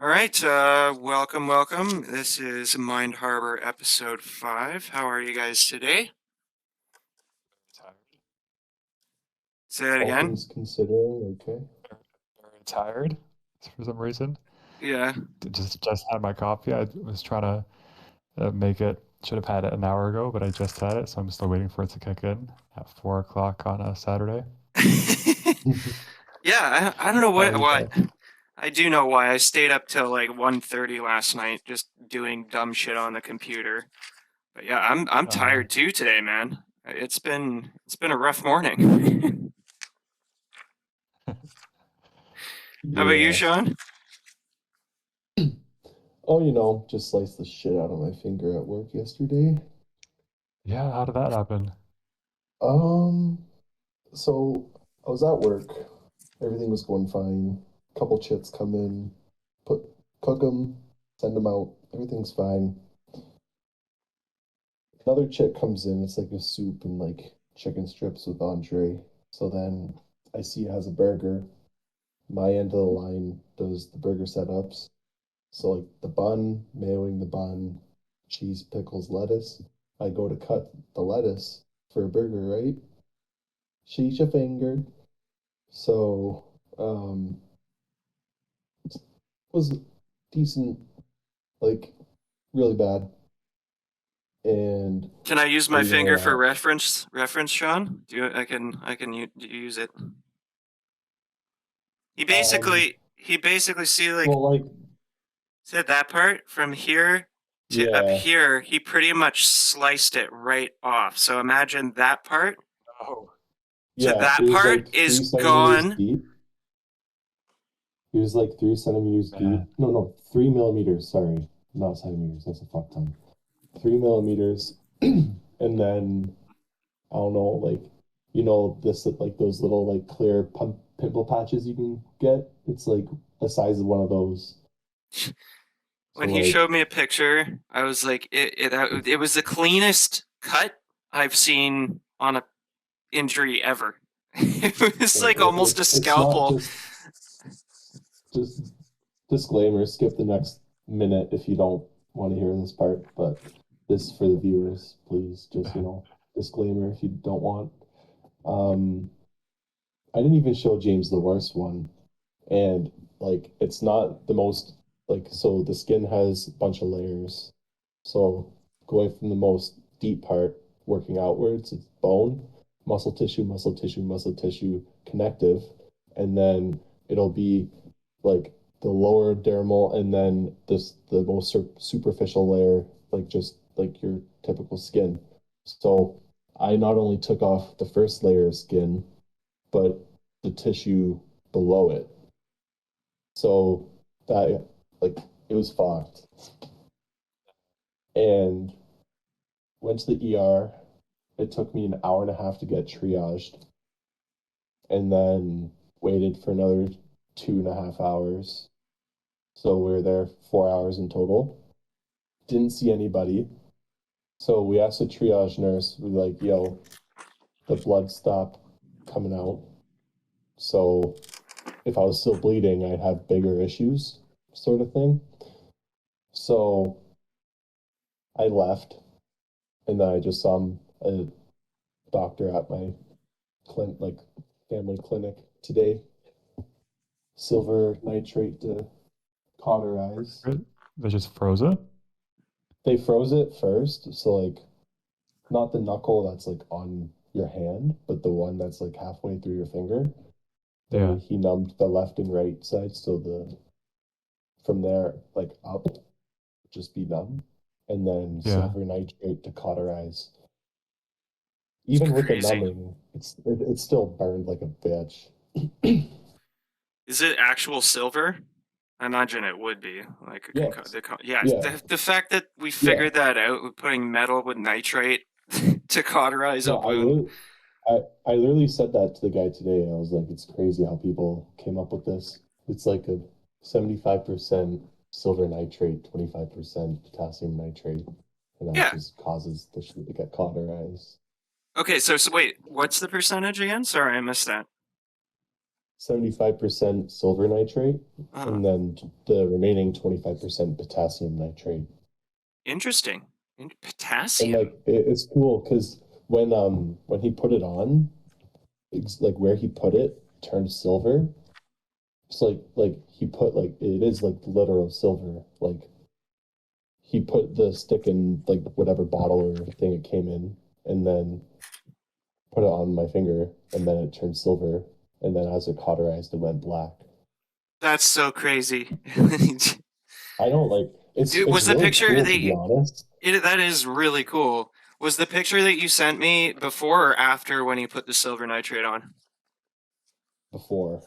All right, welcome. This is Mind Harbor episode 5. How are you guys today? Tired. Say that All again. things considering, okay. Very tired for some reason. Yeah. Just had my coffee. I was trying to make it. Should have had it an hour ago, but I just had it, so I'm still waiting for it to kick in at 4 o'clock on a Saturday. Yeah, I don't know Oh what yeah. I do know why I stayed up till like 1:30 last night just doing dumb shit on the computer. But yeah, I'm Uh, tired too today, man. It's been a rough morning. How about you, Yeah. Sean? Oh, just sliced the shit out of my finger at work yesterday. yeah, how did that happen? Um, so I was at work. Everything was going fine. Couple chits come in, put cook them, send them out. Everything's fine. Another chit comes in. It's like a soup and like chicken strips with entree. So then I see it has a burger. My end of the line does the burger setups. So like the bun, mayoing the bun, cheese, pickles, lettuce. I go to cut the lettuce for a burger, right? Sheesh a finger. So was decent, like really bad. And Can I use I my finger for know reference, Sean? Use it. He that basically see like well like said that part from here to up yeah, here, he pretty much sliced it right off. So imagine that part Oh, to yeah, it that was part like is 3 centimeters gone. deep. It was like 3 centimeters deep. man. No, 3 millimeters, sorry. Not centimeters, that's a fuck ton. 3 millimeters. And then I don't know, like this like those little like clear pimple patches you can get. It's like the size of one of those. So When he like showed me a picture, I was like, it was the cleanest cut I've seen on a injury ever. It was like almost a it's not scalpel. just disclaimer, skip the next minute if you don't want to hear this part, but this for the viewers, please just, disclaimer if you don't want. Um I didn't even show James the worst one. And like it's not the most like so the skin has a bunch of layers. So going from the most deep part working outwards, it's bone, muscle tissue, muscle tissue, muscle tissue, connective, and then it'll be like the lower dermal and then the most superficial layer, like just like your typical skin. So I not only took off the first layer of skin, but the tissue below it. So that like it was fucked. And went to the ER. It took me an hour and a half to get triaged, and then waited for another 2.5 hours. So we were there 4 hours in total. Didn't see anybody. So we asked the triage nurse, we're like, yo, the blood stopped coming out. So if I was still bleeding, I'd have bigger issues, sort of thing. So I left, and then I just saw a doctor at my like family clinic today. Silver nitrate to cauterize. They just froze it? They froze it first, so like not the knuckle that's like on your hand, but the one that's like halfway through your finger. Yeah. He numbed the left and right side, so the from there like up just be numb, and then Yeah. silver nitrate to cauterize. It's Even with the crazy. numbing, it still burned like a bitch. Is it actual silver? I imagine it would be like a Yes. yeah. Yeah. The fact that we Yeah. figured that out with putting metal with nitrate to cauterize a No, wound. I literally said that to the guy today. I was like, it's crazy how people came up with this. It's like a 75% silver nitrate, 25% potassium nitrate, and that Yeah. just causes the shit to get cauterized. Okay. So wait, what's the percentage again? Sorry, I missed that. 75% silver nitrate, Uh, and then the remaining 25% potassium nitrate. interesting. And Potassium. like it's cool because when he put it on, it's like where he put it turned silver. It's like he put like it is like literal silver. Like he put the stick in like whatever bottle or thing it came in, and then put it on my finger, and then it turned silver, and then as it cauterized, it went black. That's so crazy. I don't like Dude, it's was the really picture cool that to be honest. that is really cool. Was the picture that you sent me before or after when you put the silver nitrate on? Before.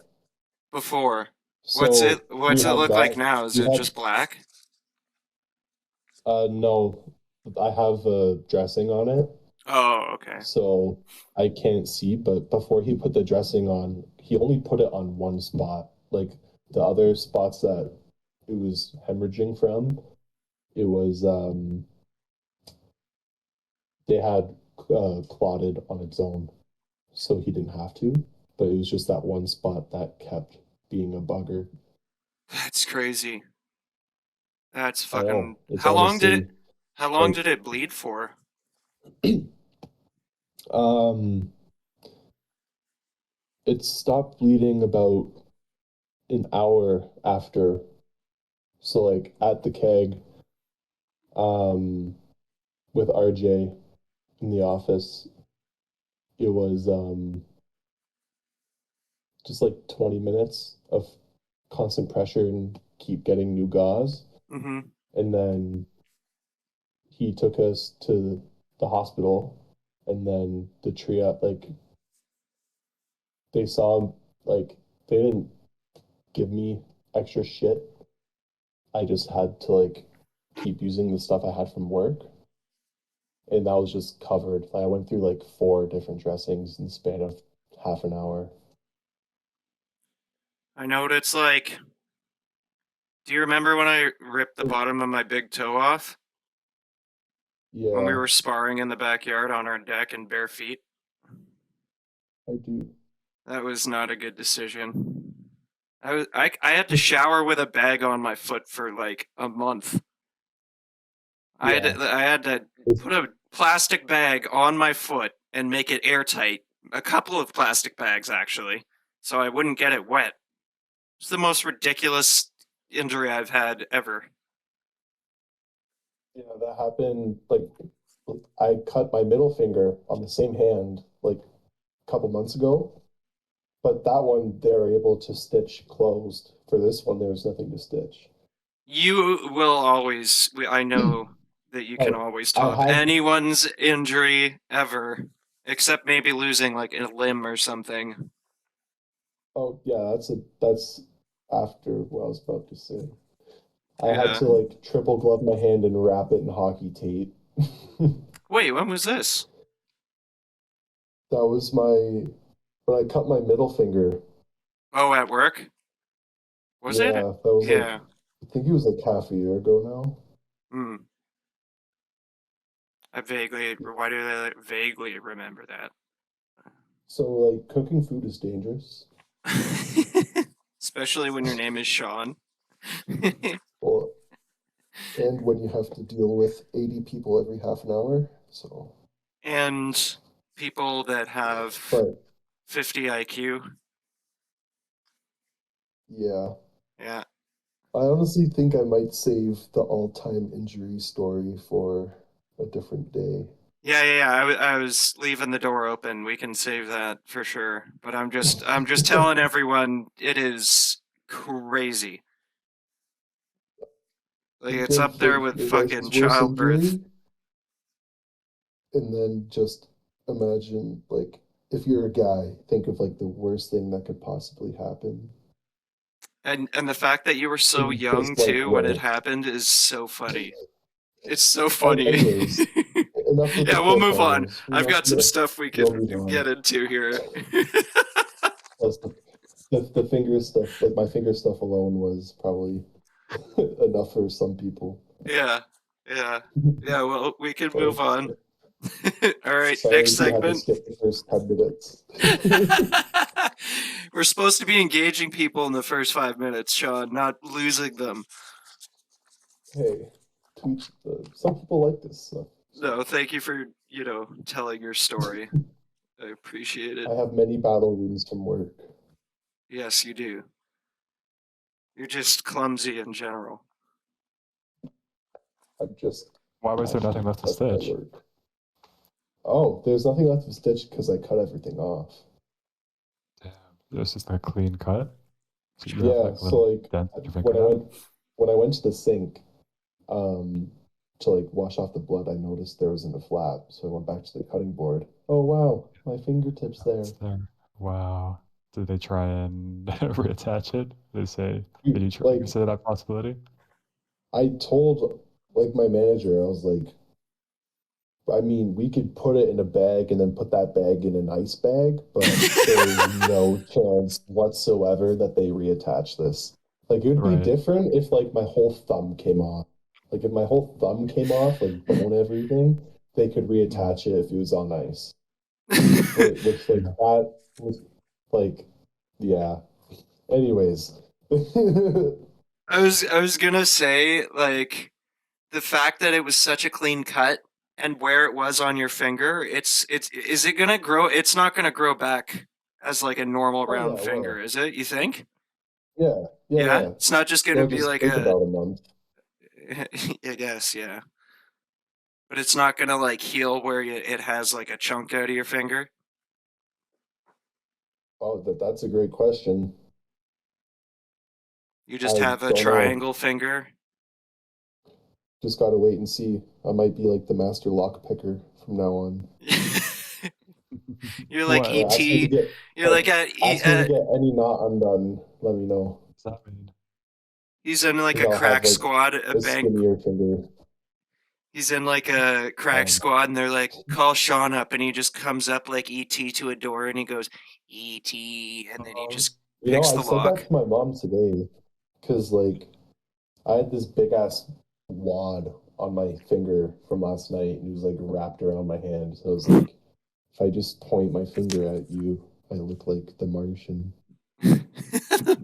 Before. So we What's it have look like that. now? Is We it have just black? no, I have a dressing on it, Oh, okay. so I can't see. But before he put the dressing on, he only put it on one spot. Like the other spots that it was hemorrhaging from, it was they had clotted on its own, so he didn't have to. But it was just that one spot that kept being a bugger. That's crazy. That's I fucking know. It's honestly how long like did it bleed for? um it stopped bleeding about an hour after. So like at the keg, um, with RJ in the office, it was just like 20 minutes of constant pressure and keep getting new gauze. Mm-hmm. And then he took us to the hospital, and then the trio like they saw like they didn't give me extra shit. I just had to like keep using the stuff I had from work, and that was just covered. Like, I went through like four different dressings in the span of half an hour. I know what it's like. Do you remember when I ripped the bottom of my big toe off? When we Yeah, were sparring in the backyard on our deck in bare feet? I do. That was not a good decision. I had to shower with a bag on my foot for like a month. Yeah, I had to it's, put a plastic bag on my foot and make it airtight. A couple of plastic bags actually, so I wouldn't get it wet. It's the most ridiculous injury I've had ever. that happened. Like, I cut my middle finger on the same hand like a couple months ago, but that one they were able to stitch closed. For this one, there was nothing to stitch. You will always, I know that you can I always I top had anyone's injury ever, except maybe losing like a limb or something. oh yeah, that's after what I was about to say. I had Yeah. to like triple glove my hand and wrap it in hockey tape. Wait, when was this? That was my when I cut my middle finger. Oh, at work? Was it? Yeah, that was like Yeah. I think it was like half a year ago now. Hmm. Why do I vaguely remember that? So like cooking food is dangerous. Especially when your name is Sean. Well, and when you have to deal with 80 people every half an hour. So, And people that have but 50 IQ. yeah, Yeah. I honestly think I might save the all-time injury story for a different day. Yeah. I was leaving the door open. We can save that for sure. But I'm just telling everyone it is crazy. Like Think it's of up there like with your fucking guys' worst childbirth. injury, and then just imagine like if you're a guy, think of like the worst thing that could possibly happen. And the fact that you were so And young just like too when it where. happened is so funny. It's so funny. Anyways, enough with the Yeah, we'll move on. cliffhangers. I've got some stuff we We'll can move on. get into here. Plus the finger stuff, like my finger stuff alone was probably enough for some people. Yeah, yeah, yeah. Well, we can move So on. All right, sorry next if you had to segment. skip the first 10 minutes. We're supposed to be engaging people in the first 5 minutes, Sean, not losing them. Hey, tweet. Some people like this stuff. No, thank you for, telling your story. I appreciate it. I have many battle wounds from work. Yes, you do. You're just clumsy in general. I'm just. Why was there nothing left to That's my stitch? work. Oh, there's nothing left to stitch because I cut everything off. Damn, it was just a clean cut. So you have Yeah, like so little like dents in your when I fingernail. went to the sink, to like wash off the blood, I noticed there wasn't a flap, so I went back to the cutting board. Oh wow, my fingertips there. It's there. Wow. Did they try and reattach it? They say, You- did you like consider that possibility? I told like my manager, I was like, I mean, we could put it in a bag and then put that bag in an ice bag, but there's no chance whatsoever that they reattach this. Like, it would be Right. different if, like, my whole thumb came off. Like, if my whole thumb came off, like, bone everything, they could reattach it if it was on ice. But with, like, Yeah. that, with, like, yeah. Anyways. I was gonna say, like, the fact that it was such a clean cut and where it was on your finger, is it gonna grow? It's not gonna grow back as like a normal Oh, yeah, round finger, well, is it? You think? yeah, yeah, Yeah, yeah. it's not just gonna It'll be just like take a. about a month. I guess, yeah, but it's not gonna like heal where it has like a chunk out of your finger. Oh, that's a great question. You just I have a don't know. triangle finger. Just gotta wait and see. I might be like the master lock picker from now on. You're like What? Or ask me to ET. get You're like ask me to get any knot undone. Let me know. What's that mean? he's in like Because a I'll have crack like squad, a a bank. skinnier finger. He's in like a crack Um, squad, and they're like, "Call Sean up," and he just comes up like ET to a door, and he goes, "ET," and then he just picks I the said that lock. to my mom today because like I had this big ass wad on my finger from last night and it was like wrapped around my hand. So I was like, if I just point my finger at you, I look like the Martian. The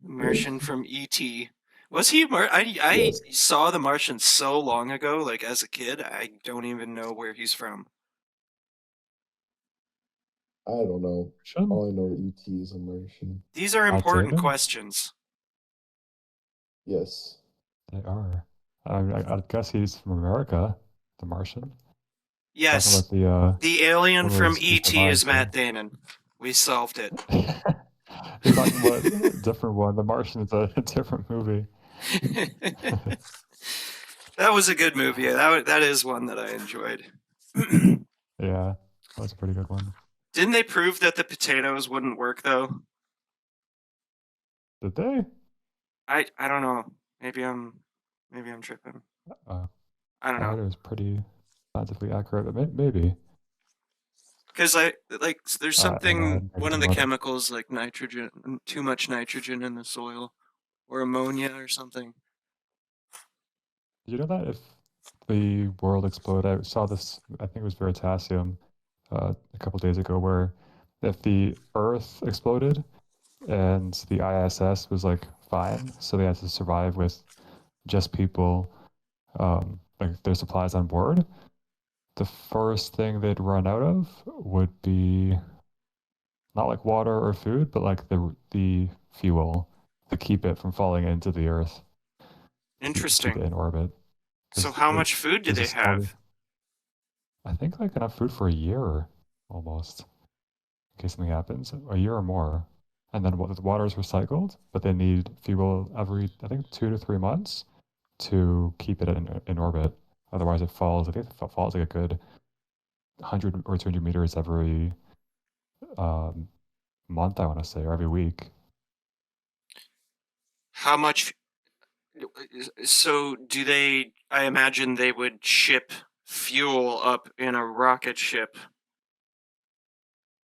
Martian from ET. Was he? I Yes. saw the Martian so long ago, like as a kid. I don't even know where he's from. I don't know. Shouldn't All I know ET is a Martian. These are Matt important Damon? questions. Yes. They are. I guess he's from America, the Martian. Talking Yes, about the the alien one from was Eastern ET is Lions Matt Damon. We solved it. You're talking about a different one. The Martian is a different movie. That was a good movie. That is one that I enjoyed. Yeah, that was a pretty good one. Didn't they prove that the potatoes wouldn't work though? Did they? I don't know. Maybe I'm tripping. Uh, I don't I know. heard it was pretty scientifically accurate, but maybe. Because there's I don't know. I something, hadn't heard one of anything the about it. chemicals like nitrogen, too much nitrogen in the soil, or ammonia or something. Did you know that if the world exploded, I saw this, I think it was Veritasium, a couple days ago, where if the Earth exploded and the ISS was like fine, so they had to survive with just people, like their supplies on board, the first thing they'd run out of would be not like water or food, but like the fuel to keep it from falling into the Earth, to keep it Interesting. in orbit. So 'Cause how much food do there's they this study. have? I think like enough food for a year almost, in case something happens, a year or more. And then the water is recycled, but they need fuel every, I think, 2 to 3 months to keep it in orbit. Otherwise, it falls. I think it falls like a good 100 or 200 meters every um, month, I want to say, or every week. How much? So do they? I imagine they would ship fuel up in a rocket ship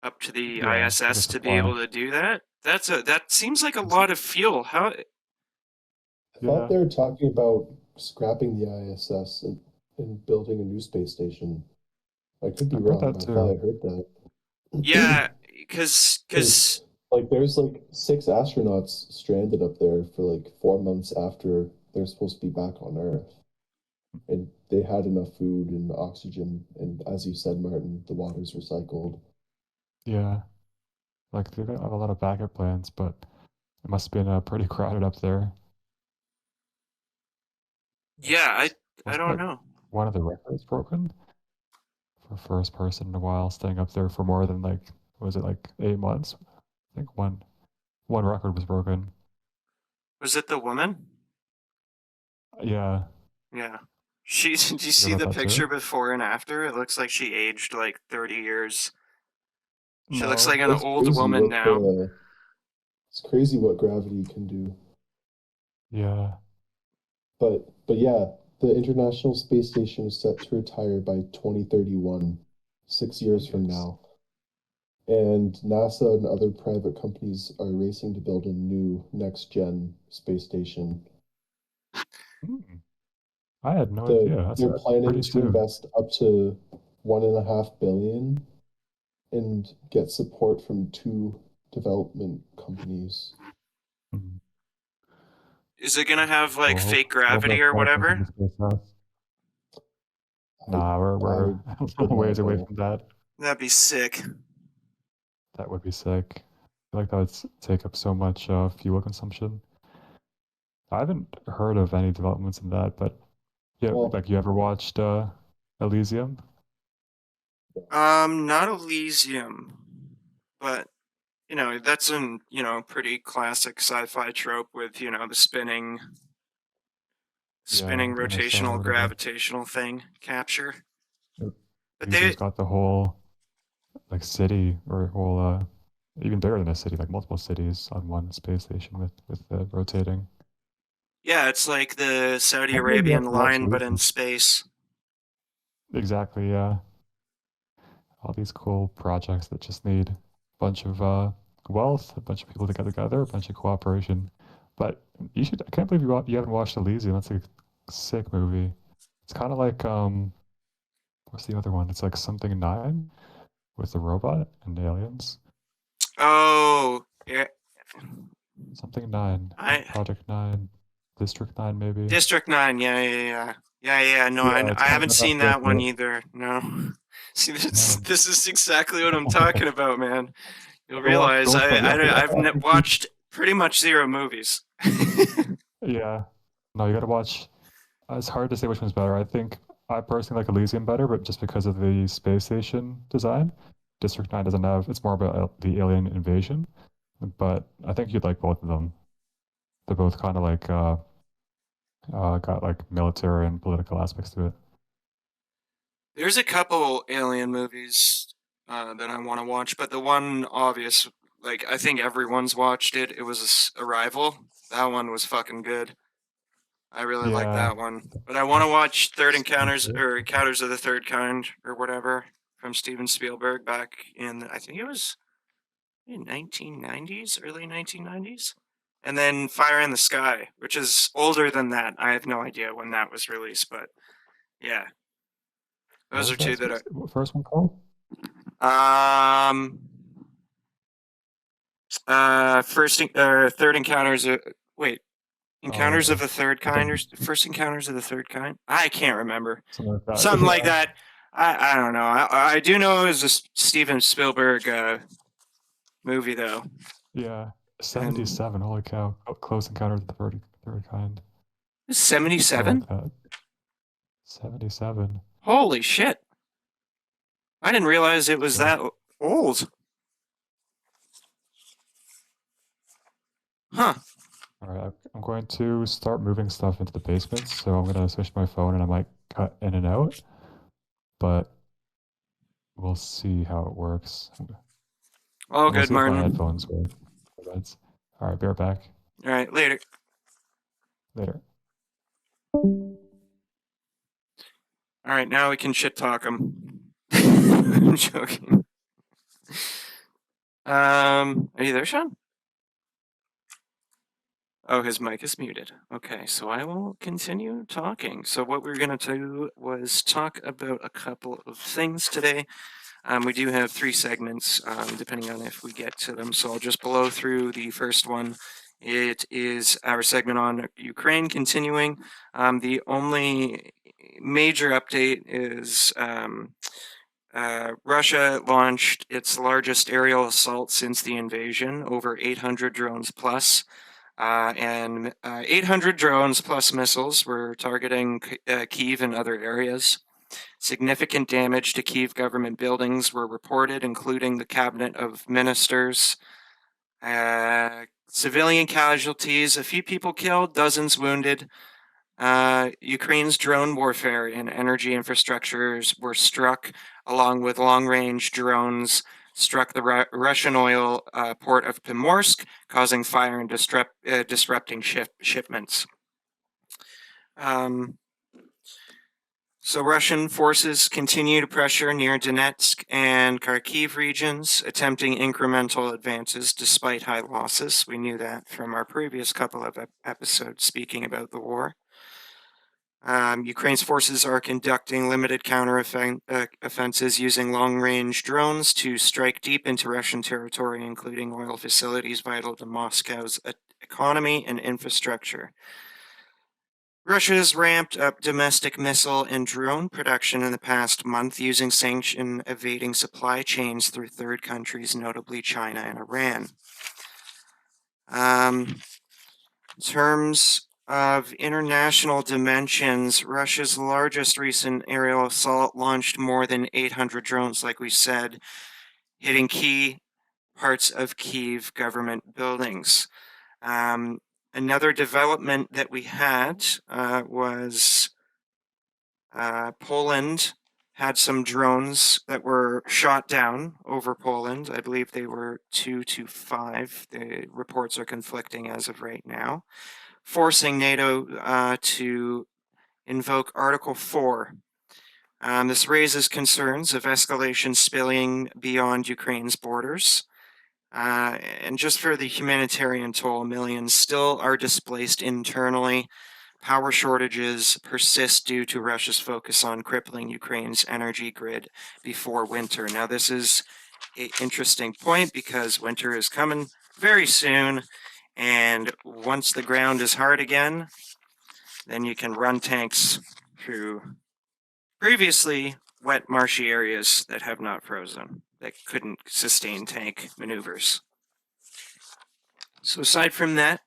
up to the Yeah, like a ISS to be supply. able to do that. That seems like a lot of fuel. How? I thought Yeah, they were talking about scrapping the ISS and building a new space station. I could be I've heard wrong, that but I thought I too. heard that. Yeah, because Like there's like 6 astronauts stranded up there for like 4 months after they're supposed to be back on Earth. And they had enough food and oxygen, and as you said, Martin, the water's recycled. Yeah, like they got a lot of backup plans, but it must have been pretty crowded up there. yeah, I Wasn't don't like know. one of the records broken for first person in a while staying up there for more than like was it like 8 months? I think one record was broken. Was it the woman? Yeah, Yeah. She did you you see heard the about that picture too? before and after? It looks like she aged like 30 years. She looks like No. an It's old crazy woman what now. it's crazy what gravity can do. Yeah. But yeah, the International Space Station is set to retire by 2031, 6 years from Jeez. now. And NASA and other private companies are racing to build a new next gen space station. Hmm. I had no idea. That's They're planning pretty to soon. invest up to 1.5 billion and get support from 2 development companies. Hmm. Is it gonna have like Well, fake hope gravity that or falls into whatever? the space house. I Nah, we're I would not ways away know. from that. That'd be sick. That would be sick. I feel like that would take up so much fuel consumption. I haven't heard of any developments in that, but yeah, Well, like you ever watched Elysium? Not Elysium, but that's an pretty classic sci-fi trope with the Yeah, spinning the interstellar or rotational whatever. gravitational thing capture. Yep. But Elysium's they got the whole like city or whole even bigger than a city, like multiple cities on one space station with the rotating. yeah, it's like the Saudi I maybe have Arabian to watch line but in Elysium. space. Exactly, yeah. All these cool projects that just need a bunch of wealth, a bunch of people to get together, a bunch of cooperation. But you should, I can't believe you haven't watched Elysium. That's a sick movie. It's kind of like what's the other one? It's like Something Nine with the robot and the aliens. Oh, yeah. Something Nine, I Project Nine, District Nine, maybe. District 9. Yeah, yeah, yeah. Yeah, yeah. No, Yeah, it's I kind haven't of enough seen with that one it. either. No. See, No. this is exactly what I'm talking about, man. You'll Never watched realize both, but yeah, I've I think you. watched pretty much zero movies. Yeah. No, you gotta watch. It's hard to say which one's better. I think I personally like Elysium better, but just because of the space station design. District 9 doesn't have, it's more about the alien invasion, but I think you'd like both of them. They're both kind of like, got like military and political aspects to it. There's a couple alien movies that I want to watch, but the one obvious, like I think everyone's watched it. It was Arrival. That one was fucking good. I really like Yeah, that one. But I want to watch Third Encounters that's or Encounters of the Third Kind or whatever from Steven Spielberg back in I think it was in 1990s, early 1990s. And then Fire in the Sky, which is older than that. I have no idea when that was released, but yeah, what those are was two that that first one called? are. Third Encounters. Wait, Oh, Encounters of okay. the Third I Kind think or First Encounters of the Third Kind? I can't remember. something like that. Something like Yeah, that. I don't know. I do know it was a Steven Spielberg movie though, yeah. and 77. Holy cow! Close Encounter of the third kind. 77. Something like that. 77. Holy shit! I didn't realize it was Yeah. that old. Huh? All right, I'm going to start moving stuff into the basement, so I'm gonna switch my phone and I might cut in and out, but we'll see how it works. And All we'll good, see if my Martin. headphones work. All right, be right back. All right, later. Later. All right, now we can shit talk him. I'm joking. Are you there, Sean? Oh, his mic is muted. Okay, so I will continue talking. So what we are going to do was talk about a couple of things today. We do have 3 segments, depending on if we get to them. So I'll just blow through the first one. It is our segment on Ukraine continuing. The only major update is Russia launched its largest aerial assault since the invasion, over 800 drones plus. And 800 drones plus missiles were targeting Kyiv and other areas. Significant damage to Kyiv government buildings were reported, including the cabinet of ministers. Civilian casualties, a few people killed, dozens wounded. Ukraine's drone warfare and energy infrastructures were struck, along with long-range drones struck the Russian oil port of Primorsk, causing fire and disrupting shipments. So Russian forces continue to pressure near Donetsk and Kharkiv regions, attempting incremental advances despite high losses. We knew that from our previous couple of episodes speaking about the war. Ukraine's forces are conducting limited counter-offensives using long-range drones to strike deep into Russian territory, including oil facilities vital to Moscow's economy and infrastructure. Russia has ramped up domestic missile and drone production in the past month using sanction-evading supply chains through third countries, notably China and Iran. In terms of international dimensions, Russia's largest recent aerial assault launched more than 800 drones, like we said, hitting key parts of Kyiv government buildings. Another development that we had was Poland had some drones that were shot down over Poland. I believe they were 2 to 5. The reports are conflicting as of right now, forcing NATO to invoke Article 4. This raises concerns of escalation spilling beyond Ukraine's borders. And just for the humanitarian toll, millions still are displaced internally. Power shortages persist due to Russia's focus on crippling Ukraine's energy grid before winter. Now, this is an interesting point because winter is coming very soon, and once the ground is hard again, then you can run tanks through previously wet, marshy areas that have not frozen, that couldn't sustain tank maneuvers. So aside from that,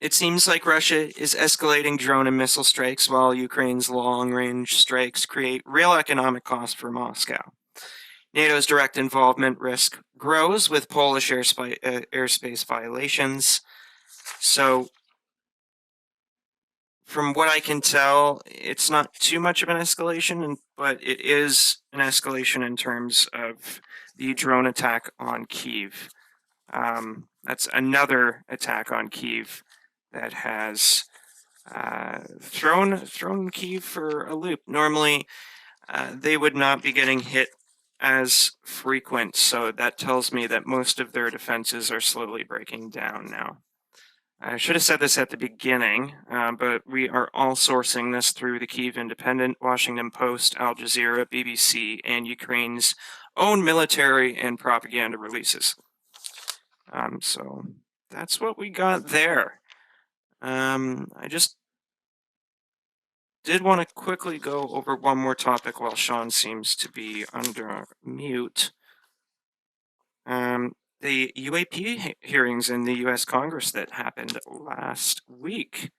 it seems like Russia is escalating drone and missile strikes while Ukraine's long-range strikes create real economic costs for Moscow. NATO's direct involvement risk grows with Polish airspace violations. So from what I can tell, it's not too much of an escalation, but it is an escalation in terms of the drone attack on Kyiv. That's another attack on Kyiv that has thrown Kyiv for a loop. Normally, they would not be getting hit as frequent, so that tells me that most of their defenses are slowly breaking down now. I should have said this at the beginning, but we are all sourcing this through the Kyiv Independent, Washington Post, Al Jazeera, BBC, and Ukraine's own military and propaganda releases. So that's what we got there. I just did want to quickly go over one more topic while Sean seems to be under mute. The UAP hearings in the U.S. Congress that happened last week.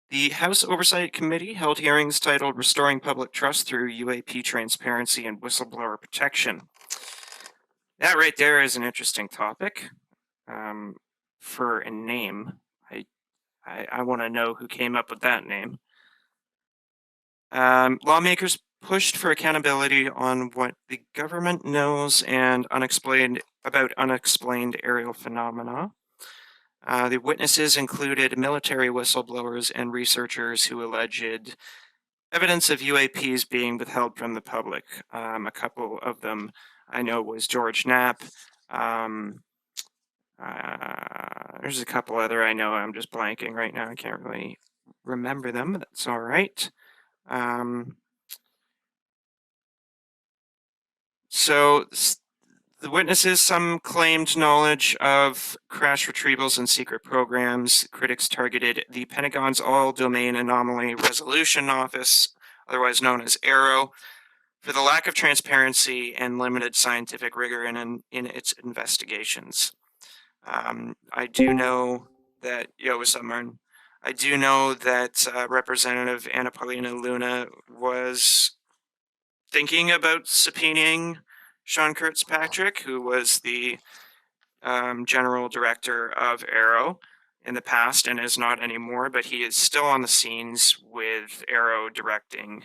The House Oversight Committee held hearings titled Restoring Public Trust Through UAP Transparency and Whistleblower Protection. That right there is an interesting topic for a name. I want to know who came up with that name. Lawmakers pushed for accountability on what the government knows and unexplained aerial phenomena. The witnesses included military whistleblowers and researchers who alleged evidence of UAPs being withheld from the public. A couple of them I know was George Knapp. There's a couple other I know. I'm just blanking right now. I can't really remember them. That's all right. So the witnesses, some claimed knowledge of crash retrievals and secret programs. Critics targeted the Pentagon's All Domain Anomaly Resolution Office, otherwise known as ARROW, for the lack of transparency and limited scientific rigor in its investigations. I do know that, what's up, Martin? I do know that Representative Anna Paulina Luna was thinking about subpoenaing Sean Kirkpatrick, who was the general director of ARROW in the past and is not anymore, but he is still on the scenes with ARROW directing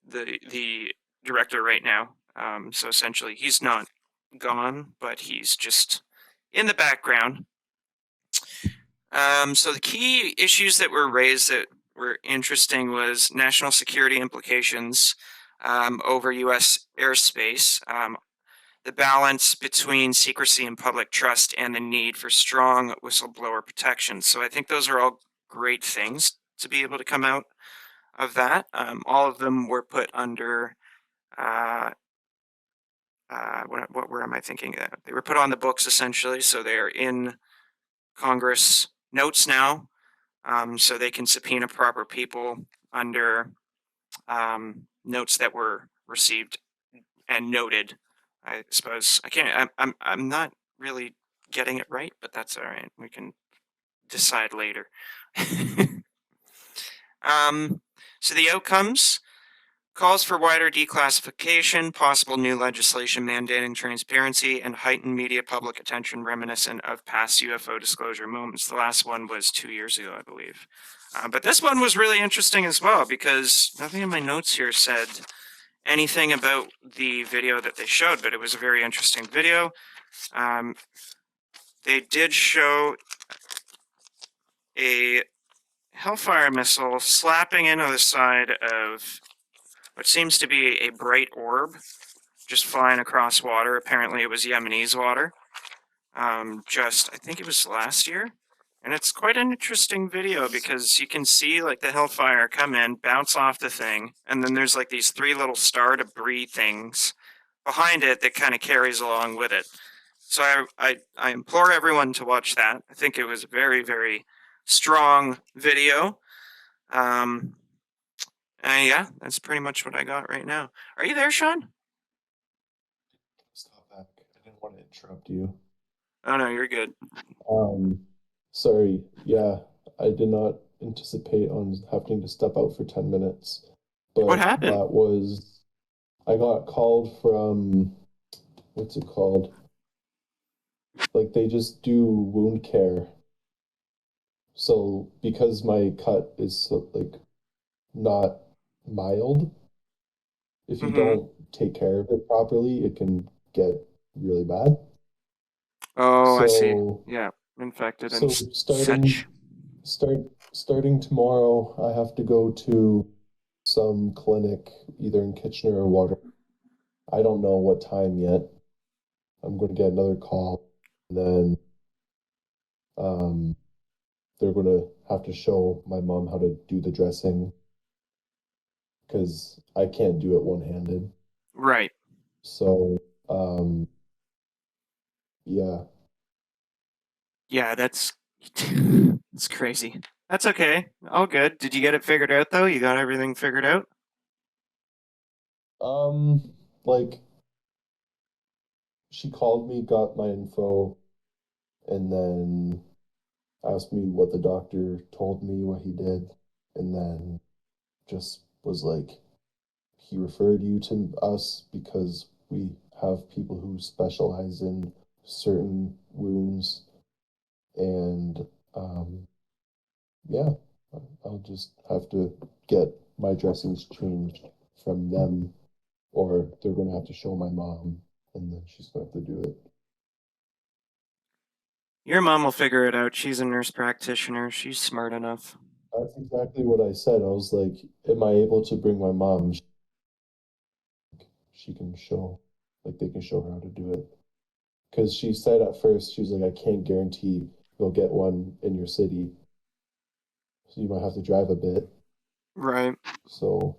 the director right now. So essentially, he's not gone, but he's just in the background. So the key issues that were raised that were interesting was national security implications over U.S. airspace, the balance between secrecy and public trust, and the need for strong whistleblower protection. So I think those are all great things to be able to come out of that. All of them were put under where am I thinking? They were put on the books essentially, so they're in Congress notes now, so they can subpoena proper people under notes that were received and noted. I suppose I can't. I'm not really getting it right, but that's all right. We can decide later. So the outcomes: calls for wider declassification, possible new legislation mandating transparency, and heightened media public attention reminiscent of past UFO disclosure moments. The last one was 2 years ago, I believe. But this one was really interesting as well, because nothing in my notes here said anything about the video that they showed, but it was a very interesting video. They did show a Hellfire missile slapping into the side of what seems to be a bright orb just flying across water. Apparently it was Yemenis water. I think it was last year. And it's quite an interesting video because you can see like the Hellfire come in, bounce off the thing, and then there's like these 3 little star debris things behind it that kind of carries along with it. So I implore everyone to watch that. I think it was a very, very strong video. And yeah, that's pretty much what I got right now. Are you there, Sean? Stop back. I didn't want to interrupt you. Oh no, you're good. Sorry. Yeah, I did not anticipate on having to step out for 10 minutes. But What happened? I got called from, what's it called? Like they just do wound care. So because my cut is like not mild, if you don't take care of it properly, it can get really bad. Oh, I see. So Yeah, infected so and such. starting tomorrow, I have to go to some clinic either in Kitchener or Water. I don't know what time yet. I'm going to get another call, and then they're going to have to show my mom how to do the dressing because I can't do it one-handed. Right. So, yeah. Yeah, that's it's crazy. That's okay. All good. Did you get it figured out though? You got everything figured out? Like she called me, got my info, and then asked me what the doctor told me, what he did, and then just was like, he referred you to us because we have people who specialize in certain wounds, and yeah, I'll just have to get my dressings changed from them, or they're going to have to show my mom, and then she's going to have to do it. Your mom will figure it out. She's a nurse practitioner. She's smart enough. That's exactly what I said. I was like, am I able to bring my mom? She can show, like, they can show her how to do it. Because she said at first, she was like, I can't guarantee you'll get one in your city. So you might have to drive a bit. Right. So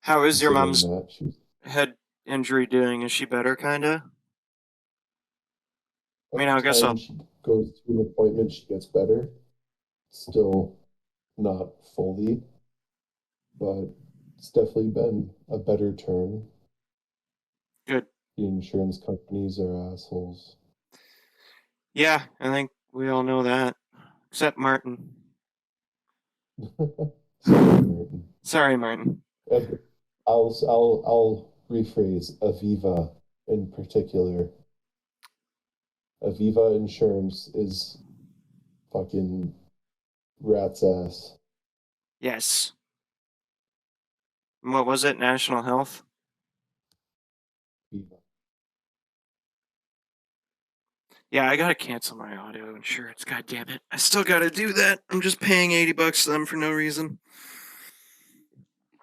How is your considering mom's that, head injury doing? Is she better, kinda? I mean, I Every guess time I'll. she goes to an appointment, she gets better. Still not fully, but it's definitely been a better turn. Good. The insurance companies are assholes. Yeah, I think we all know that. Except Martin. Sorry, Martin. Sorry, Martin. I'll rephrase Aviva in particular. Aviva Insurance is fucking rat's ass. Yes. What was it? National Health? Aviva. Yeah, I gotta cancel my auto insurance. God damn it. I still gotta do that. I'm just paying $80 to them for no reason.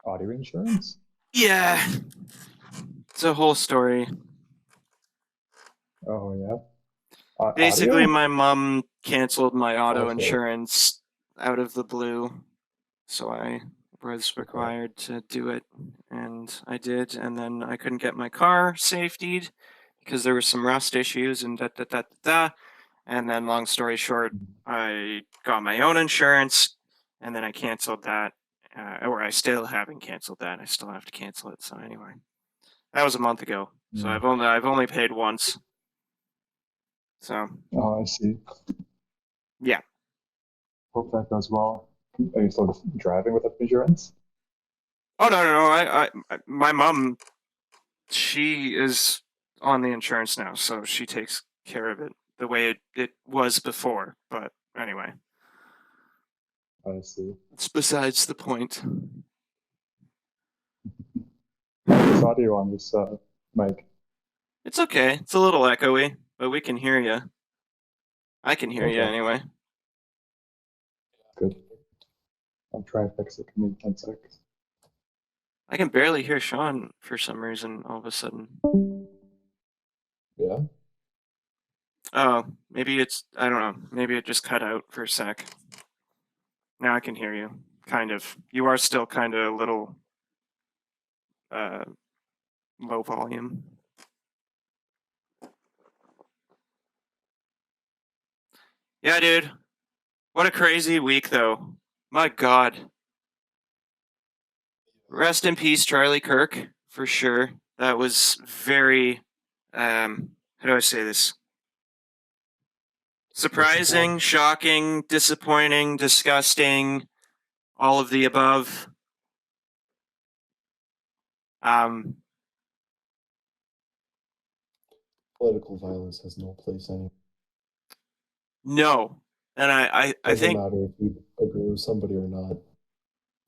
Audio insurance? Yeah. It's a whole story. Oh yeah. Basically, Audio? my mom canceled my auto Okay. insurance out of the blue. So I was Okay. required to do it, and I did. And then I couldn't get my car safetied because there were some rust issues and da da da da da. And then, long story short, I got my own insurance, and then I canceled that. Or I still haven't canceled that. I still have to cancel it. So anyway, that was a month ago. So Hmm. I've only paid once. So Oh, I see. yeah. Hope that goes well. Are you still driving with insurance? Oh no. My mom, she is on the insurance now, so she takes care of it the way it was before. But anyway, I see. it's besides the point. How's this audio on this mic? It's okay. It's a little echoey, but we can hear you. I can hear you Okay, anyway. good. I'll try and fix it. Give me 10 seconds. I can barely hear Sean for some reason all of a sudden. Yeah. Oh, maybe it's, I don't know. Maybe it just cut out for a sec. Now I can hear you. Kind of. You are still kind of a little low volume. Yeah, dude. What a crazy week, though. My God. Rest in peace, Charlie Kirk, for sure. That was very, how do I say this? Surprising, shocking, disappointing, disgusting, all of the above. Political violence has no place anymore. No. And I Doesn't think, matter if you agree with somebody or not.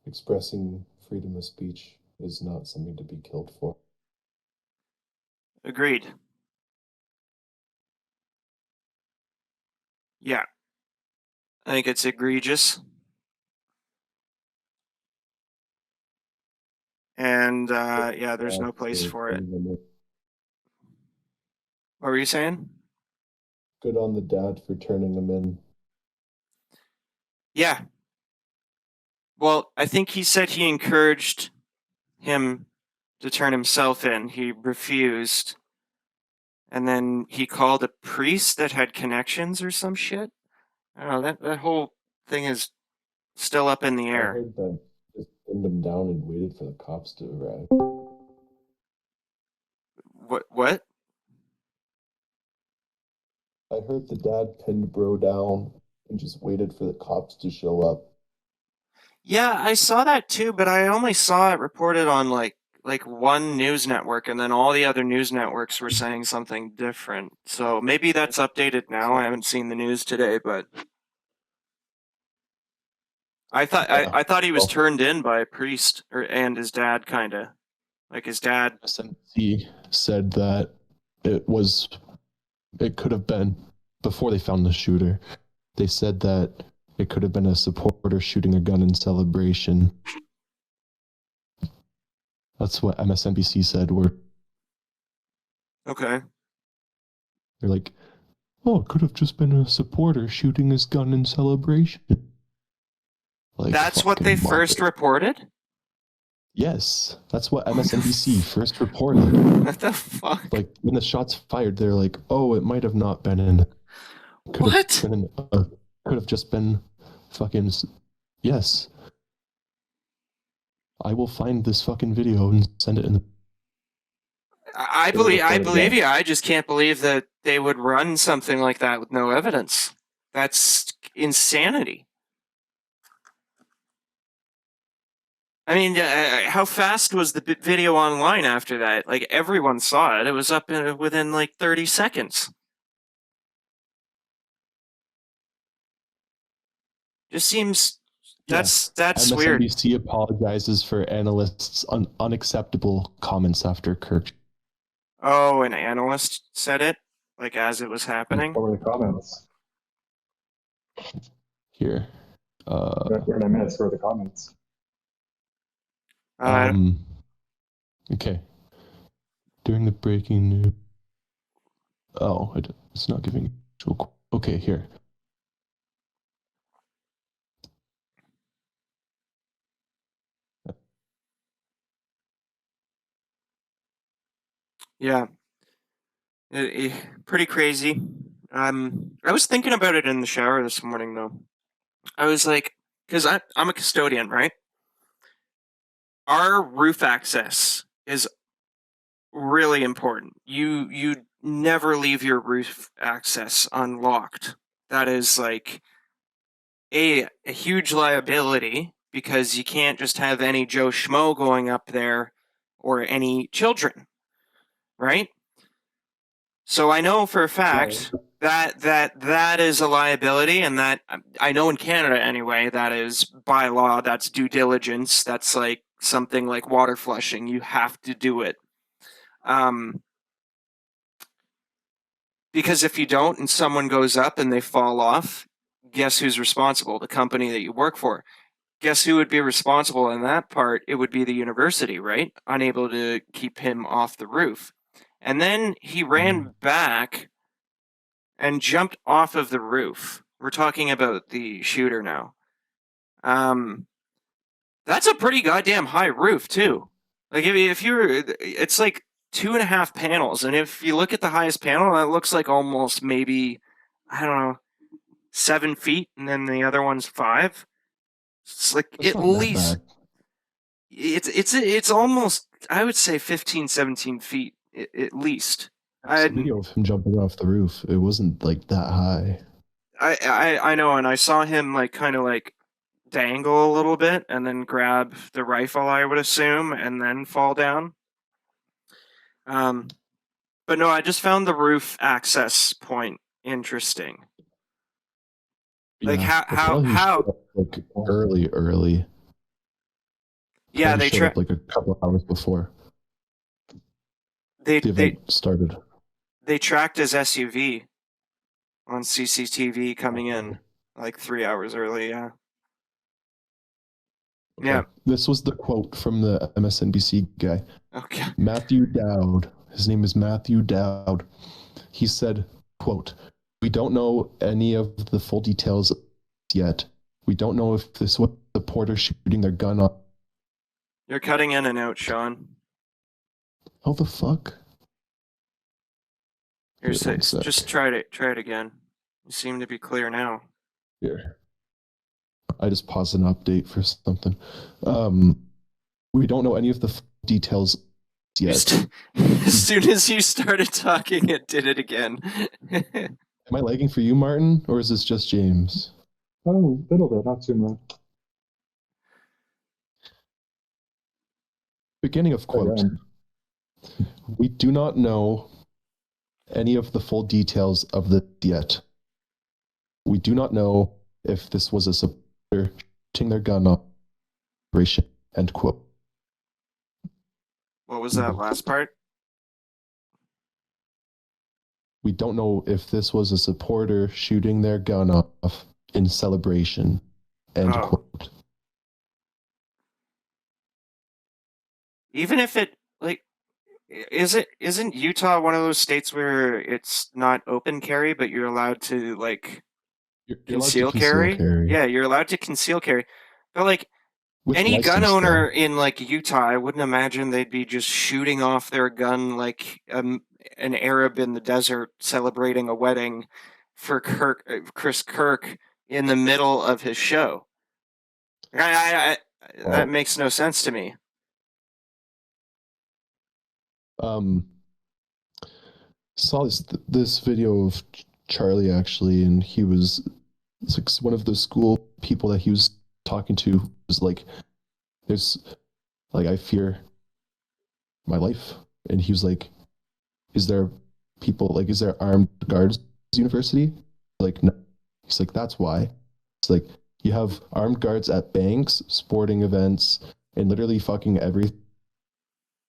Expressing freedom of speech is not something to be killed for. agreed. Yeah. I think it's egregious. And yeah, there's no place for it. What were you saying? Good on the dad for turning him in. Yeah. Well, I think he said he encouraged him to turn himself in. He refused. And then he called a priest that had connections or some shit. I don't know, that whole thing is still up in the I air. heard that just pinned him down and waited for the cops to arrive. What? I heard the dad pinned bro down and just waited for the cops to show up. Yeah, I saw that too, but I only saw it reported on like one news network, and then all the other news networks were saying something different. So maybe that's updated now. I haven't seen the news today, but I thought he was turned in by a priest and his dad, kind of like his dad. SNC said that it could have been before they found the shooter. They said that it could have been a supporter shooting a gun in celebration. That's what MSNBC said. Okay. They're like, oh, it could have just been a supporter shooting his gun in celebration. Like, That's what they fucking first market. reported? Yes, that's what MSNBC first reported. What the fuck? Like when the shots fired, they're like, "Oh, it might have not been in. Could have What? been. Could have just been, fucking. Yes, I will find this fucking video and send it in the." I They were believe reporting you. I just can't believe that they would run something like that with no evidence. That's insanity. I mean, how fast was the video online after that? Like everyone saw it. It was up within like 30 seconds. Just seems that's weird. MSNBC apologizes for analysts' unacceptable comments after Kirk. Oh, an analyst said it like as it was happening. What were the comments? Here. What did I miss? What were the comments? Okay. During the breaking news. Oh, it's not giving. Okay, here. Yeah, pretty crazy. I was thinking about it in the shower this morning though. I was like, because I'm a custodian, right? Our roof access is really important. You never leave your roof access unlocked. That is like a huge liability because you can't just have any Joe Schmo going up there or any children, right? So I know for a fact that is a liability, and that I know in Canada anyway, that is by law, that's due diligence, that's like something like water flushing. You have to do it. Because if you don't and someone goes up and they fall off, guess who's responsible? The company that you work for. Guess who would be responsible in that part? It would be the university, right? Unable to keep him off the roof. And then he ran back and jumped off of the roof. We're talking about the shooter now. That's a pretty goddamn high roof too. Like if you're, it's like 2.5 panels, and if you look at the highest panel, that looks like almost maybe, I don't know, 7 feet, and then the other one's 5. It's like That's at not that least bad. it's almost, I would say 15, 17 feet at least. There's a video of him jumping off the roof. It wasn't like that high. I know, and I saw him like kind of like dangle a little bit and then grab the rifle, I would assume, and then fall down. But no, I just found the roof access point interesting. Like Yeah, how like early. yeah, Probably showed up like a couple of hours before the event started. They tracked his SUV on CCTV coming in like 3 hours early. Yeah. Okay. Yeah. This was the quote from the MSNBC guy. Okay. Matthew Dowd. His name is Matthew Dowd. He said, quote, "We don't know any of the full details yet. We don't know if this was the porter shooting their gun off." You're cutting in and out, Sean. How the fuck? Just try it again. You seem to be clear now. Here. I just paused an update for something. We don't know any of the details yet. As soon as you started talking, it did it again. Am I lagging for you, Martin, or is this just James? Oh, a little bit, not too much. Beginning of quote. We do not know any of the full details of this yet. We do not know if this was a supporter shooting their gun operation. End quote. What was that last part? We don't know if this was a supporter shooting their gun off in celebration. End quote. Even if it, like, isn't Utah one of those states where it's not open carry, but you're allowed to like You're conceal carry? Yeah, you're allowed to conceal carry. But like, with Any gun license, owner though. in like Utah, I wouldn't imagine they'd be just shooting off their gun like an Arab in the desert celebrating a wedding for Chris Kirk in the middle of his show. That Well, makes no sense to me. um, saw this video of Charlie actually, and he was it's like one of the school people that he was talking to was like, "There's like I fear my life," and he was like, "Is there people like is there armed guards at this university?" Like, no. He's like, "That's why." It's like you have armed guards at banks, sporting events, and literally fucking everything.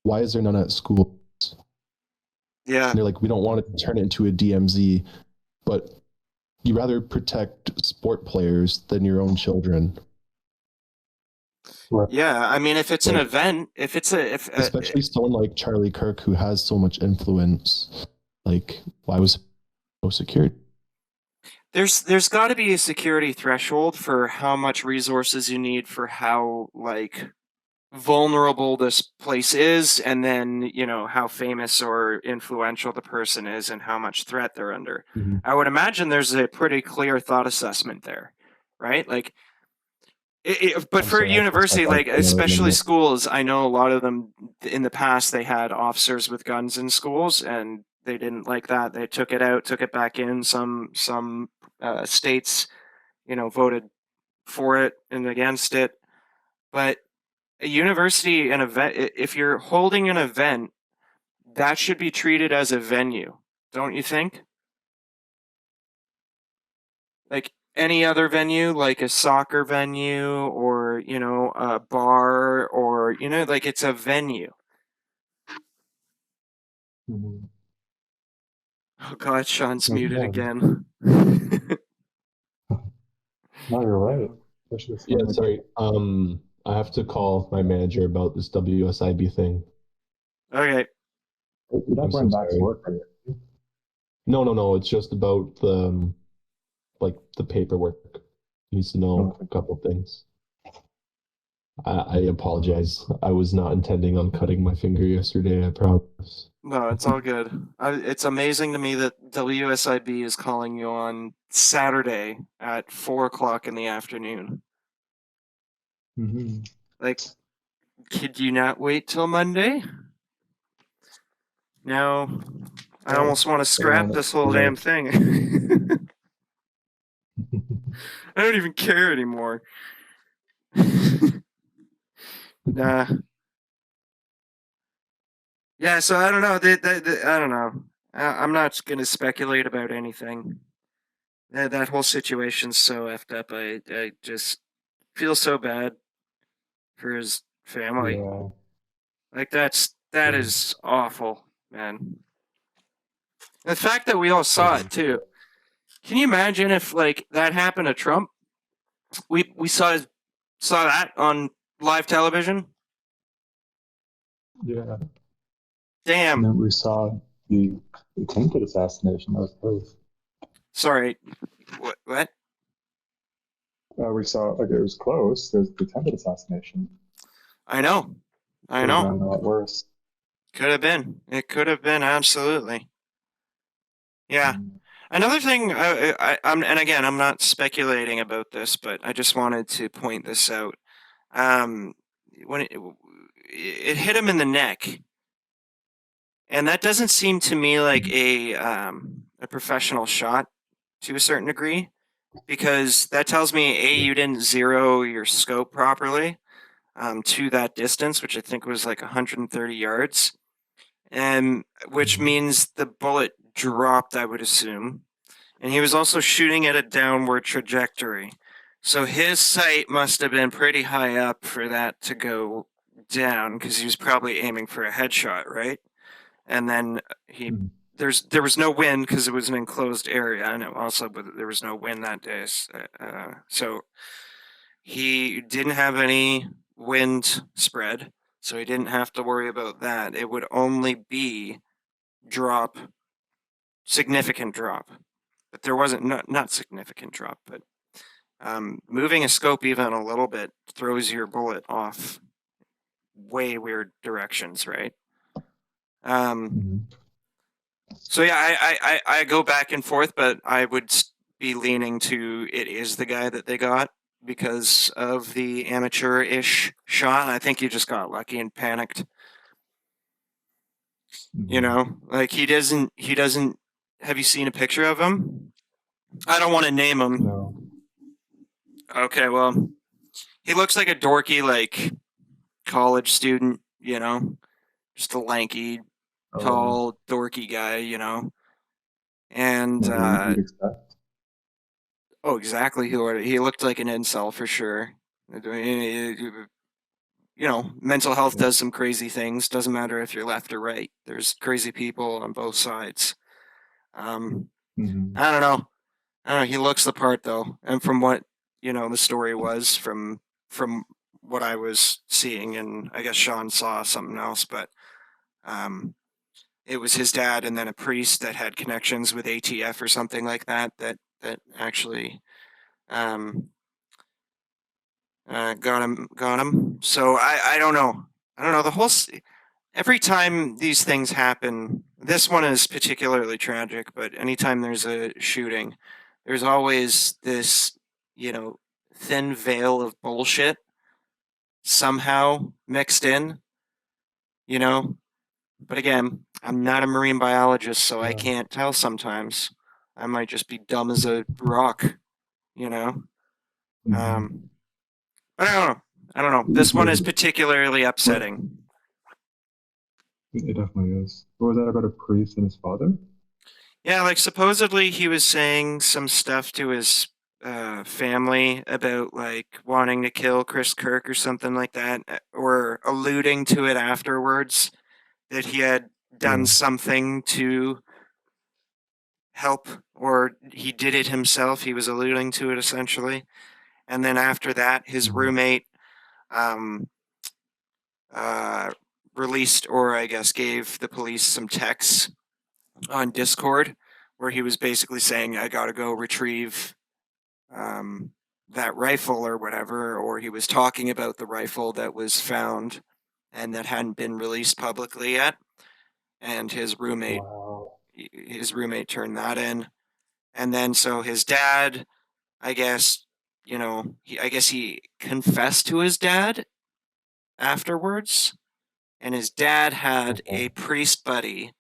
Why is there none at school? Yeah. And they're like, we don't want to turn it into a DMZ, but you rather protect sport players than your own children. Right. Yeah, I mean, if it's an Like, event, especially someone like Charlie Kirk who has so much influence, like why was no security? there's got to be a security threshold for how much resources you need for how like vulnerable this place is, and then how famous or influential the person is and how much threat they're under. Mhm. I would imagine there's a pretty clear thought assessment there, right? Like but I'm for sorry, I cut myself university, off like for another especially minute. schools, I know a lot of them in the past they had officers with guns in schools, and they didn't like that. They took it out, took it back in. Some states, voted for it and against it. But a university, an event, if you're holding an event, that should be treated as a venue, don't you think? Like any other venue, like a soccer venue or, a bar or, like it's a venue. Mhm. Oh God, Sean's Like, muted yeah, again. no, you're right. Especially with Yeah, something like sorry. I have to call my manager about this WSIB thing. Okay. that. You're I'm not so going back to sorry. work, are you? No. It's just about the like the paperwork. He needs to know Okay. a couple things. I apologize. I was not intending on cutting my finger yesterday, I promise. No, it's all good. It's amazing to me that WSIB is calling you on Saturday at 4 o'clock in the afternoon. Mm-hmm. Like, could you not wait till Monday? No, I Well, almost want to I don't scrap want this to whole do damn that. thing. I don't even care anymore. Nah. Yeah, so I don't know. I don't know. I'm not going to speculate about anything. That whole situation's so effed up. I just feel so bad for his family. Yeah. Like that is awful, man. The fact that we all saw it too. Can you imagine if like that happened to Trump? We saw that on live television. Yeah. And Damn. then we saw the attempted assassination. That was close. Sorry. What? We saw, like, it was close. There's the attempted assassination. I know. I Could have gone know. a lot worse. Could have been. It could have been absolutely. Yeah. Mm. Another thing, and again, I'm not speculating about this, but I just wanted to point this out. Um, when it hit him in the neck, and that doesn't seem to me like a professional shot to a certain degree, because that tells me you didn't zero your scope properly to that distance, which I think was like 130 yards, and which means the bullet dropped, I would assume. And he was also shooting at a downward trajectory. So his sight must have been pretty high up for that to go down, because he was probably aiming for a headshot, right? And then Mhm. there was no wind because it was an enclosed area, and also there was no wind that day. So he didn't have any wind spread, so he didn't have to worry about that. It would only be drop, significant drop. But there wasn't not significant drop, but Moving a scope even a little bit throws your bullet off way weird directions, right? Mhm. So yeah, I go back and forth, but I would be leaning to it is the guy that they got because of the amateur-ish shot. I think he just got lucky and panicked. You Mhm. know, like he doesn't. Have you seen a picture of him? I don't want to name him. No. Okay, well, he looks like a dorky like college student. You know, just a lanky, Oh, tall, dorky guy. You know, and like what you'd expect. oh, exactly. He looked like an incel for sure. You know, mental health Yeah. does some crazy things. Doesn't matter if you're left or right. There's crazy people on both sides. Um, Mhm. I don't know. I don't know. He looks the part though, and from what the story was from what I was seeing, and I guess Sean saw something else, but um, it was his dad and then a priest that had connections with ATF or something like that. That actually um, got him. So I don't know. I don't know. Every time these things happen, this one is particularly tragic, but anytime there's a shooting, there's always this, you know, thin veil of bullshit somehow mixed in, you know? But again, I'm not a marine biologist, so I Yeah. can't tell sometimes. I might just be dumb as a rock, you know? Mhm. Um, but I don't know. I don't know. This one is particularly upsetting. It definitely is. What was that about a priest and his father? Yeah, like supposedly he was saying some stuff to his family about like wanting to kill Chris Kirk or something like that, or alluding to it afterwards that he had done Yeah. something to help, or he did it himself. He was alluding to it essentially, and then after that, his Mhm. roommate um, uh, released, or I guess gave the police some texts on Discord where he was basically saying, "I gotta go retrieve um, that rifle or whatever," or he was talking about the rifle that was found and that hadn't been released publicly yet. And Wow. his roommate turned that in, and then so his dad, I guess, I guess he confessed to his dad afterwards, and his dad had Okay. a priest buddy.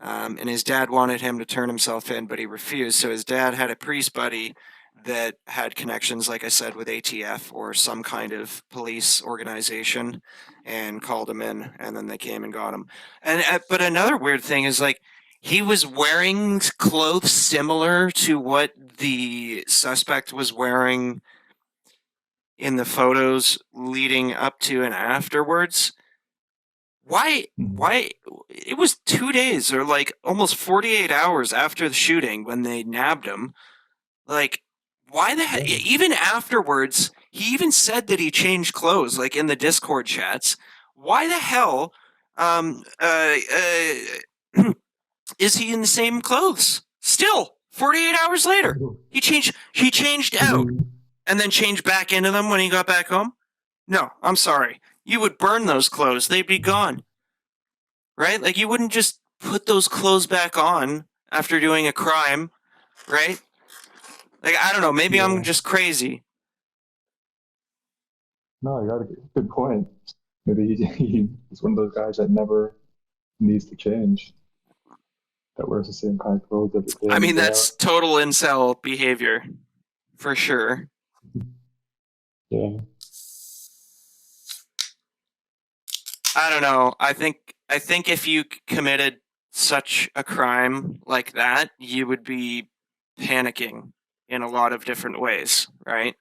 And his dad wanted him to turn himself in, but he refused. So his dad had a priest buddy that had connections, like I said, with ATF or some kind of police organization, and called him in, and then they came and got him. And but another weird thing is like he was wearing clothes similar to what the suspect was wearing in the photos leading up to and afterwards. Why? Mhm. Why? It was 2 days or like almost 48 hours after the shooting when they nabbed him. Like, why the heck? Yeah. Even afterwards, he even said that he changed clothes, like in the Discord chats. Why the hell um, uh, is he in the same clothes? Still, 48 hours later. He changed out Mhm. and then changed back into them when he got back home? No, I'm sorry. You would burn those clothes. They'd be gone, right? Like you wouldn't just put those clothes back on after doing a crime, right? Like I don't know, maybe I'm Yeah. just crazy. No, you got a good point. Maybe he's one of those guys that never needs to change, that wears the same kind of clothes every day I in mean, and day out. that's total incel behavior for sure. Yeah. I don't know. I think if you committed such a crime like that, you would be panicking in a lot of different ways, right?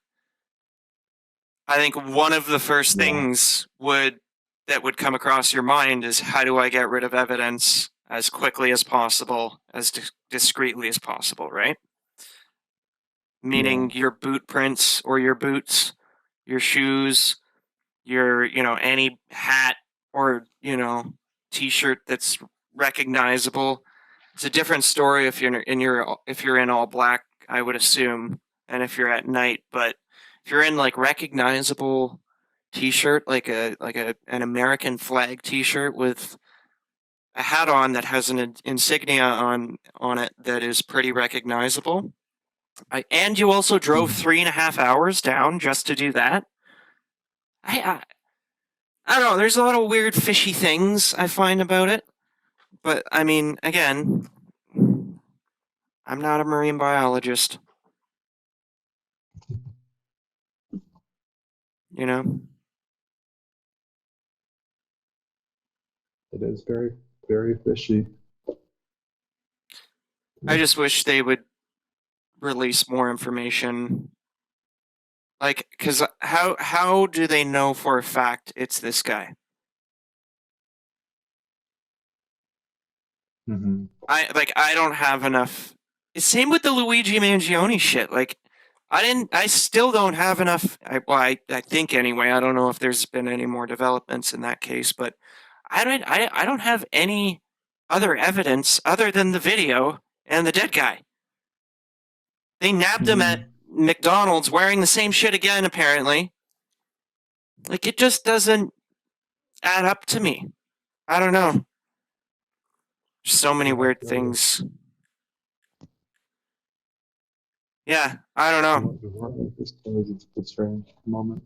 I think one of the first Yeah. things that would come across your mind is how do I get rid of evidence as quickly as possible, as discreetly as possible, right? Yeah. Meaning your boot prints or your boots, your shoes, your any hat or t-shirt that's recognizable. It's a different story if you're in all black, I would assume, and if you're at night. But if you're in like recognizable T-shirt, like an American flag T-shirt with a hat on that has an insignia on it that is pretty recognizable, and you also drove 3.5 hours down just to do that. I don't know. There's a lot of weird, fishy things I find about it, but I mean, again, I'm not a marine biologist. You know, It is very, very fishy. I just wish they would release more information. Like, because how do they know for a fact it's this guy? Mm-hmm. I don't have enough. Same with the Luigi Mangione shit. Like, I still don't have enough. I think anyway. I don't know if there's been any more developments in that case, but I don't have any other evidence other than the video and the dead guy. They nabbed him at McDonald's wearing the same shit again, apparently. Like, it just doesn't add up to me. I don't know. So many weird things. Yeah, I don't know. It's a strange moment.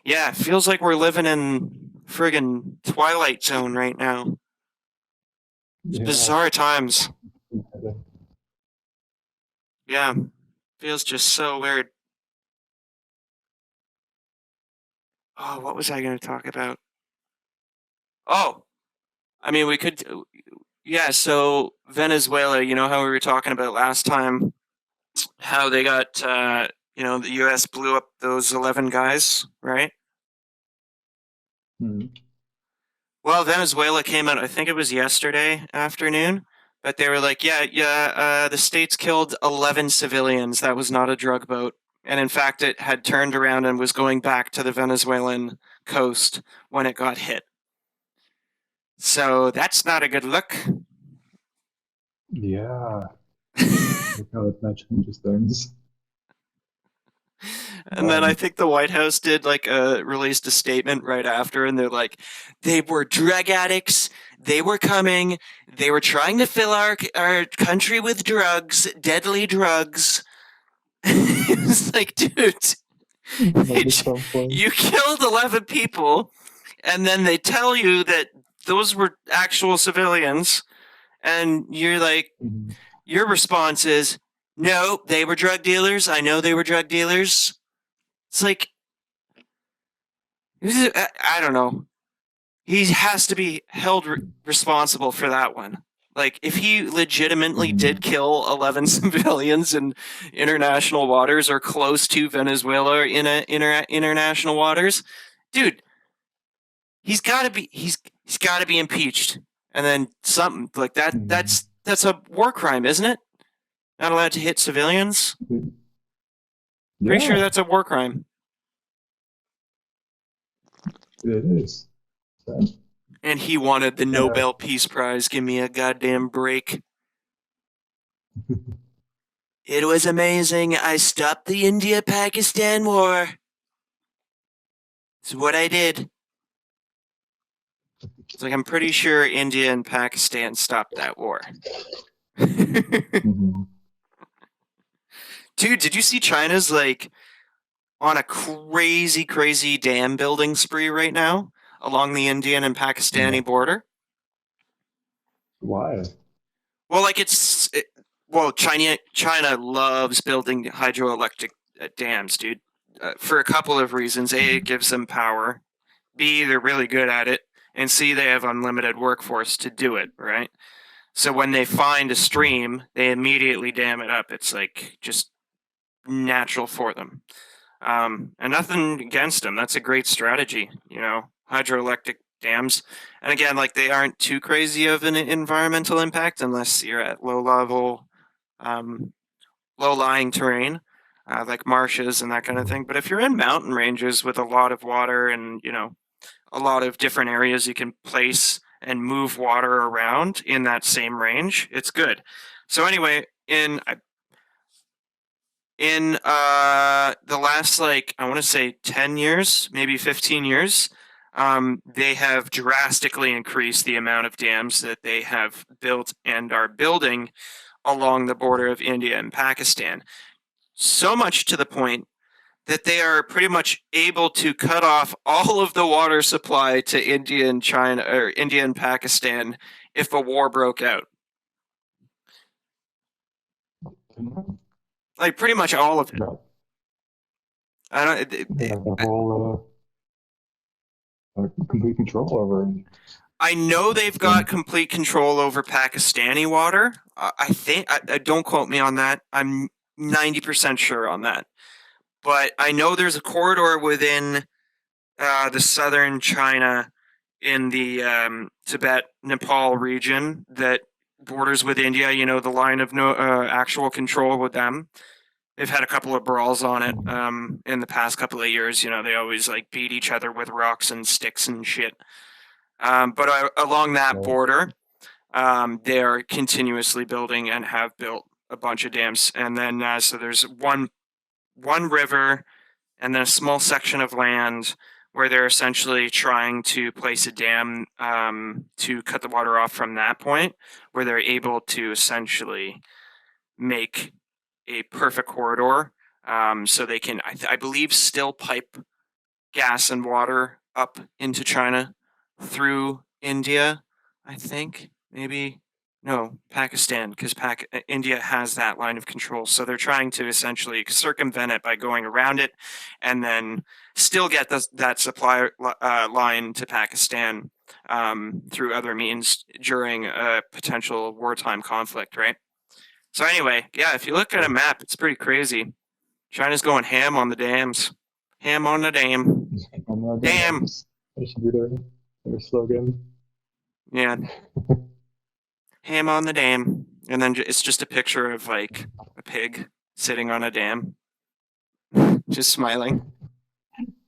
Yeah, it feels like we're living in friggin' Twilight Zone right now. It's bizarre times. Yeah, feels just so weird. Oh, what was I going to talk about? Oh, I mean, we could. Yeah, so Venezuela, you know how we were talking about last time, how they got, the U.S. blew up those 11 guys, right? Mm-hmm. Well, Venezuela came out, I think it was yesterday afternoon, but they were like, the states killed 11 civilians. That was not a drug boat. And in fact, it had turned around and was going back to the Venezuelan coast when it got hit. So that's not a good look. Yeah. Look how that changes things. And then I think the White House did released a statement right after, and they're like, they were drug addicts. They were coming. They were trying to fill our country with drugs, deadly drugs. It's like, dude, you killed 11 people, and then they tell you that those were actual civilians, and you're like, your response is, no, they were drug dealers. I know they were drug dealers. It's like, I don't know. He has to be held responsible for that one. Like, if he legitimately did kill 11 civilians in international waters or close to Venezuela or in international waters, dude, he's got to be impeached. And then something like that. That's a war crime, isn't it? Not allowed to hit civilians. Pretty sure that's a war crime. It is. And he wanted the Nobel Peace Prize. Give me a goddamn break. It was amazing. I stopped the India-Pakistan war. It's what I did. It's like, I'm pretty sure India and Pakistan stopped that war. Dude, did you see China's on a crazy, crazy dam building spree right now along the Indian and Pakistani border? Why? Well, China loves building hydroelectric dams, dude, for a couple of reasons. A, it gives them power. B, they're really good at it. And C, they have unlimited workforce to do it, right? So when they find a stream, they immediately dam it up. It's like just natural for them. And nothing against them. That's a great strategy, hydroelectric dams. And again, they aren't too crazy of an environmental impact unless you're at low-lying terrain, like marshes and that kind of thing. But if you're in mountain ranges with a lot of water and, a lot of different areas you can place and move water around in that same range, it's good. So anyway, in in the last, like, I want to say 10 years, maybe 15 years, they have drastically increased the amount of dams that they have built and are building along the border of India and Pakistan. So much to the point that they are pretty much able to cut off all of the water supply to India and China, or India and Pakistan, if a war broke out. Like, pretty much all of it. Yeah, I don't. they have the whole complete control over it. I know they've got complete control over Pakistani water. I think. I don't quote me on that. I'm 90% sure on that. But I know there's a corridor within the southern China in the Tibet, Nepal region that borders with India. You know, the line of no actual control with them. They've had a couple of brawls on it in the past couple of years. You know, they always like beat each other with rocks and sticks and shit. But along that border, they are continuously building and have built a bunch of dams. And then so there's one river and then a small section of land where they're essentially trying to place a dam to cut the water off from that point, where they're able to essentially make a perfect corridor, so they can, I believe, still pipe gas and water up into China through India. I think maybe no, Pakistan, because India has that line of control. So they're trying to essentially circumvent it by going around it, and then still get that supply line to Pakistan through other means during a potential wartime conflict, right? So anyway, yeah, if you look at a map, it's pretty crazy. China's going ham on the dams. Ham on the dam. Damn. That should be their slogan. Yeah. Ham on the dam. And then it's just a picture of like a pig sitting on a dam. Just smiling.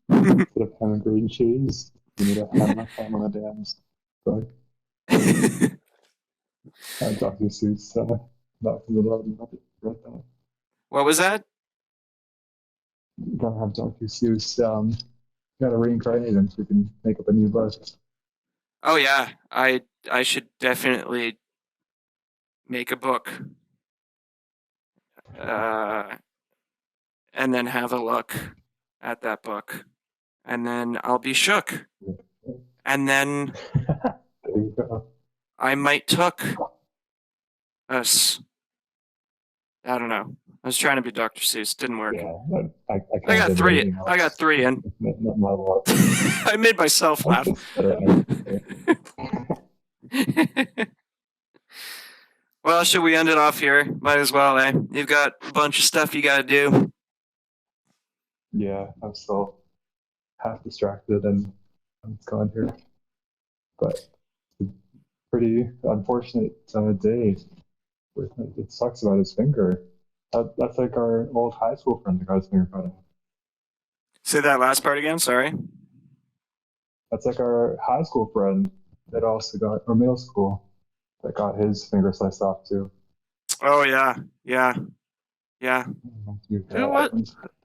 Instead of ham and green cheese, you need a ham on the dams. But Dr. Seuss, not from the love read that. What was that? You gotta have Dr. Seuss, gotta reincarnate him so we can make up a new book. Oh yeah, I should definitely make a book. And then have a look at that book. And then I'll be shook. And then There you go. I might took us. I don't know. I was trying to be Dr. Seuss. Didn't work. Yeah, I I got can't three. anything else. I got three in. Not my lot. I made myself laugh. Well, should we end it off here? Might as well, eh? You've got a bunch of stuff you gotta do. Yeah, I'm still half distracted and I'm gone here. But it's a pretty unfortunate day. It sucks about his finger. That's like our old high school friend that got his finger cut off. Say that last part again, sorry. That's like our high school friend that also got, or middle school, that got his finger sliced off too. Oh yeah.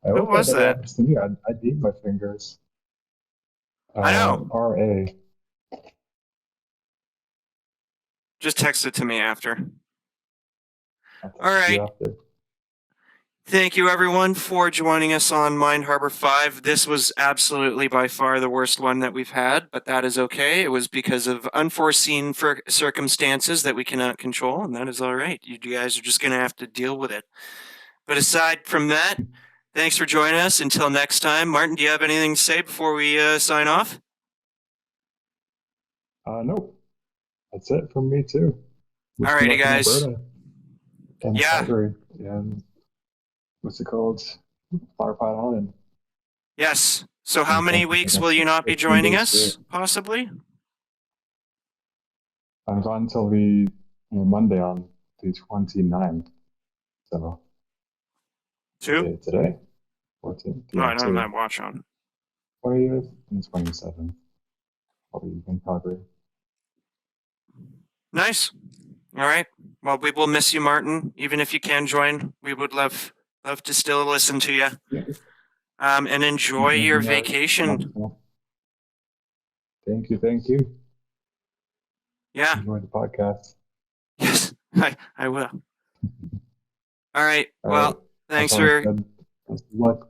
Who was that? To me, I need my fingers. I know. R.A. Just text it to me after. All right. Thank you, everyone, for joining us on Mind Harbor 5. This was absolutely by far the worst one that we've had, but that is okay. It was because of unforeseen circumstances that we cannot control, and that is all right. You guys are just going to have to deal with it. But aside from that, thanks for joining us. Until next time. Martin, do you have anything to say before we sign off? Nope. That's it from me, too. All righty, guys. And yeah. Calgary, and what's it called? Flower Pot Island. Yes. So how many weeks will you not be joining us, possibly? I'm gone until the Monday on the 29th. So. Today? 14th? No, I don't have my watch on. 20th and 27th. I'll be in Calgary. Nice. All right. Well, we will miss you, Martin. Even if you can join, we would love Love to still listen to you. And enjoy your vacation. Thank you. Thank you. Yeah. Enjoy the podcast. Yes, I will. All right. All Well, right. thanks That's all I for. said. Best of luck.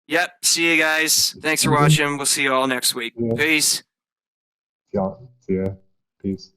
Yep. See you guys. Thanks for watching. We'll see you all next week. Yeah. Peace. Yeah. See ya. Peace.